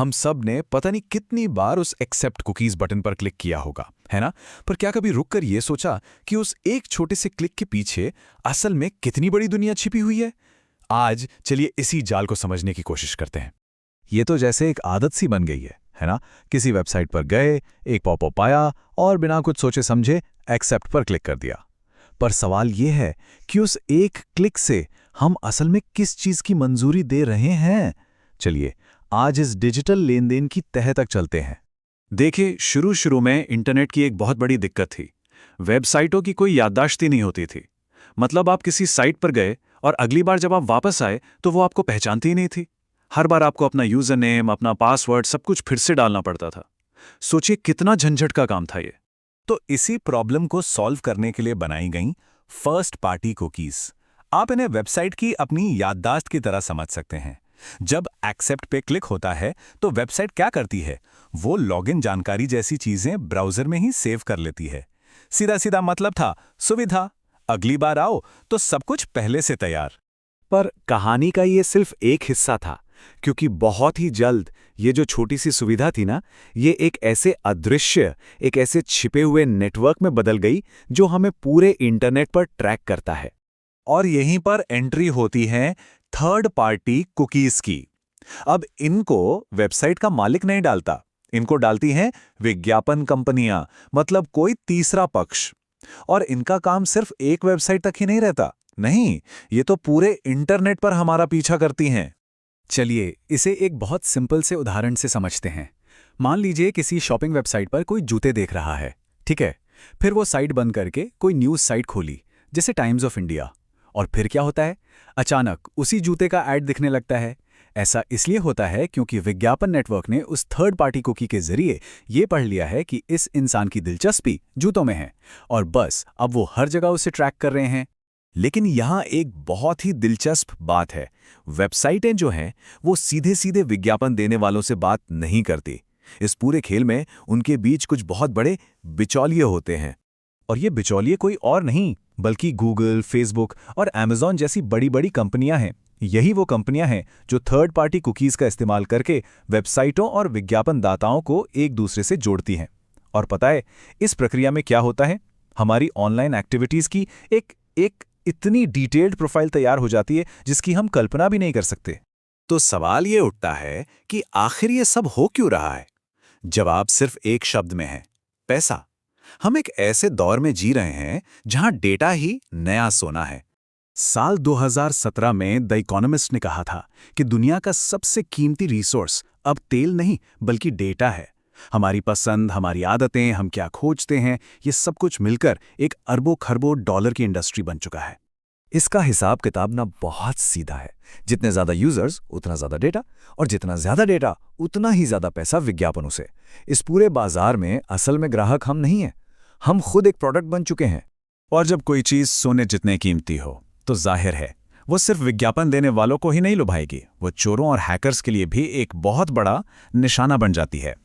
हम सब ने पता नहीं कितनी बार उस एक्सेप्ट कुकीज बटन पर क्लिक किया होगा, है ना? पर क्या कभी रुककर ये सोचा कि उस एक छोटे से क्लिक के पीछे असल में कितनी बड़ी दुनिया छिपी हुई है? आज चलिए इसी जाल को समझने की कोशिश करते हैं। ये तो जैसे एक आदत सी बन गई है ना? किसी वेबसाइट पर गए, एक पॉपअप आया और बिना कुछ सोचे समझे एक्सेप्ट पर क्लिक कर दिया। पर सवाल ये है कि उस एक क्लिक से हम असल में किस चीज की मंजूरी दे रहे हैं? चलिए आज इस डिजिटल लेन देन की तह तक चलते हैं। देखिए, शुरू में इंटरनेट की एक बहुत बड़ी दिक्कत थी। वेबसाइटों की कोई याददाश्त ही नहीं होती थी। मतलब आप किसी साइट पर गए और अगली बार जब आप वापस आए तो वो आपको पहचानती ही नहीं थी। हर बार आपको अपना यूजर नेम, अपना पासवर्ड सब कुछ फिर से डालना पड़ता था। सोचिए कितना झंझट का काम था ये। तो इसी प्रॉब्लम को सॉल्व करने के लिए बनाई गई फर्स्ट पार्टी कुकीज। आप इन्हें वेबसाइट की अपनी याददाश्त की तरह समझ सकते हैं। जब एक्सेप्ट पे क्लिक होता है तो वेबसाइट क्या करती है? वो लॉगिन जानकारी जैसी चीजें ब्राउजर में ही सेव कर लेती है। सीधा सीधा मतलब था सुविधा। अगली बार आओ तो सब कुछ पहले से तैयार। पर कहानी का ये सिर्फ एक हिस्सा था, क्योंकि बहुत ही जल्द ये जो छोटी सी सुविधा थी ना, ये एक ऐसे अदृश्य, एक ऐसे छिपे हुए नेटवर्क में बदल गई जो हमें पूरे इंटरनेट पर ट्रैक करता है। और यहीं पर एंट्री होती है थर्ड पार्टी कुकीज की। अब इनको वेबसाइट का मालिक नहीं डालता, इनको डालती हैं विज्ञापन कंपनियां, मतलब कोई तीसरा पक्ष। और इनका काम सिर्फ एक वेबसाइट तक ही नहीं रहता, नहीं, ये तो पूरे इंटरनेट पर हमारा पीछा करती हैं। चलिए इसे एक बहुत सिंपल से उदाहरण से समझते हैं। मान लीजिए किसी शॉपिंग वेबसाइट पर कोई जूते देख रहा है, ठीक है? फिर वो साइट बंद करके कोई न्यूज़ साइट खोली, जैसे टाइम्स ऑफ इंडिया। और फिर क्या होता है? अचानक उसी जूते का ऐड दिखने लगता है। ऐसा इसलिए होता है क्योंकि विज्ञापन नेटवर्क ने उस थर्ड पार्टी कुकी के जरिए ये पढ़ लिया है कि इस इंसान की दिलचस्पी जूतों में है, और बस अब वो हर जगह उसे ट्रैक कर रहे हैं। लेकिन यहाँ एक बहुत ही दिलचस्प बात है। वेबसाइटें जो हैं वो सीधे सीधे विज्ञापन देने वालों से बात नहीं करती। इस पूरे खेल में उनके बीच कुछ बहुत बड़े बिचौलिए होते हैं। और ये बिचौलिए कोई और नहीं बल्कि गूगल, फेसबुक और अमेज़न जैसी बड़ी बड़ी कंपनियां हैं। यही वो कंपनियां हैं जो थर्ड पार्टी कुकीज़ का इस्तेमाल करके वेबसाइटों और विज्ञापन दाताओं को एक दूसरे से जोड़ती हैं। और पता है इस प्रक्रिया में क्या होता है? हमारी ऑनलाइन एक्टिविटीज़ की एक इतनी डिटेल्ड प्रोफाइल तैयार हो जाती है जिसकी हम कल्पना भी नहीं कर सकते। तो सवाल ये उठता है कि आखिर ये सब हो क्यों रहा है? जवाब सिर्फ एक शब्द में है, पैसा। हम एक ऐसे दौर में जी रहे हैं जहां डेटा ही नया सोना है। साल 2017 में द इकोनॉमिस्ट ने कहा था कि दुनिया का सबसे कीमती रिसोर्स अब तेल नहीं बल्कि डेटा है। हमारी पसंद, हमारी आदतें, हम क्या खोजते हैं, ये सब कुछ मिलकर एक अरबों खरबों डॉलर की इंडस्ट्री बन चुका है। इसका हिसाब किताब ना बहुत सीधा है। जितने ज्यादा यूजर्स उतना ज्यादा डेटा, और जितना ज्यादा डेटा उतना ही ज्यादा पैसा विज्ञापनों से। इस पूरे बाजार में असल में ग्राहक हम नहीं हैं, हम खुद एक प्रोडक्ट बन चुके हैं। और जब कोई चीज सोने जितने कीमती हो तो जाहिर है वो सिर्फ विज्ञापन देने वालों को ही नहीं लुभाएगी, वो चोरों और हैकर्स के लिए भी एक बहुत बड़ा निशाना बन जाती है।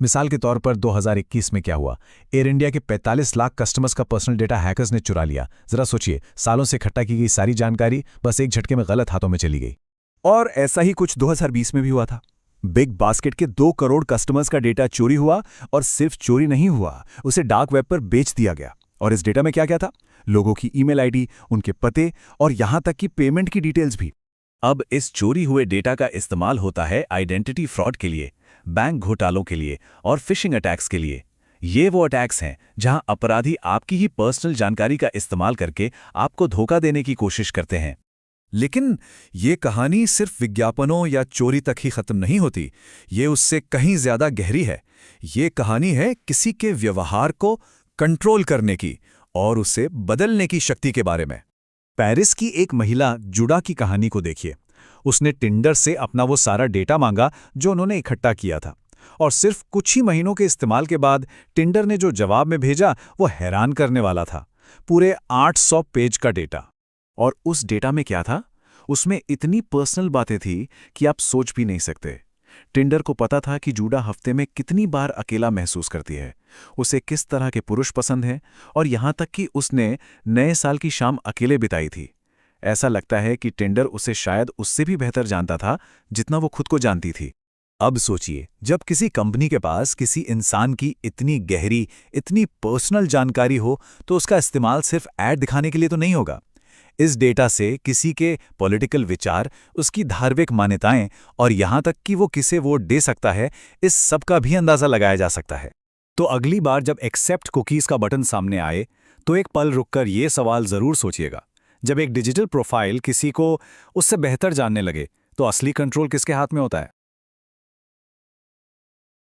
मिसाल के तौर पर 2021 में क्या हुआ? एयर इंडिया के 45 लाख कस्टमर्स का पर्सनल डेटा हैकर्स ने चुरा लिया। जरा सोचिए, सालों से इकट्ठा की गई सारी जानकारी बस एक झटके में गलत हाथों में चली गई। और ऐसा ही कुछ 2020 में भी हुआ था। बिग बास्केट के 2 करोड़ कस्टमर्स का डेटा चोरी हुआ, और सिर्फ चोरी नहीं हुआ, उसे डार्क वेब पर बेच दिया गया। और इस डेटा में क्या क्या था? लोगों की ईमेल आईडी, उनके पते और यहां तक कि पेमेंट की डिटेल्स भी। अब इस चोरी हुए डेटा का इस्तेमाल होता है आइडेंटिटी फ्रॉड के लिए, बैंक घोटालों के लिए और फिशिंग अटैक्स के लिए। ये वो अटैक्स हैं जहां अपराधी आपकी ही पर्सनल जानकारी का इस्तेमाल करके आपको धोखा देने की कोशिश करते हैं। लेकिन ये कहानी सिर्फ विज्ञापनों या चोरी तक ही खत्म नहीं होती। ये उससे कहीं ज्यादा गहरी है। ये कहानी है किसी के व्यवहार को कंट्रोल करने की और उसे बदलने की शक्ति के बारे में। पेरिस की एक महिला जुड़ा की कहानी को देखिए। उसने टिंडर से अपना वो सारा डेटा मांगा जो उन्होंने इकट्ठा किया था, और सिर्फ कुछ ही महीनों के इस्तेमाल के बाद टिंडर ने जो जवाब में भेजा वो हैरान करने वाला था। पूरे 800 पेज का डेटा। और उस डेटा में क्या था? उसमें इतनी पर्सनल बातें थी कि आप सोच भी नहीं सकते। टिंडर को पता था कि जूडा हफ्ते में कितनी बार अकेला महसूस करती है, उसे किस तरह के पुरुष पसंद हैं, और यहां तक कि उसने नए साल की शाम अकेले बिताई थी। ऐसा लगता है कि टिंडर उसे शायद उससे भी बेहतर जानता था जितना वो खुद को जानती थी। अब सोचिए, जब किसी कंपनी के पास किसी इंसान की इतनी गहरी, इतनी पर्सनल जानकारी हो, तो उसका इस्तेमाल सिर्फ ऐड दिखाने के लिए तो नहीं होगा। इस डेटा से किसी के पॉलिटिकल विचार, उसकी धार्मिक मान्यताएं और यहां तक कि वो किसे वोट दे सकता है, इस सब का भी अंदाजा लगाया जा सकता है। तो अगली बार जब एक्सेप्ट कुकीज़ का बटन सामने आए, तो एक पल रुककर ये सवाल ज़रूर सोचिएगा, जब एक डिजिटल प्रोफाइल किसी को उससे बेहतर जानने लगे, तो असली कंट्रोल किसके हाथ में होता है?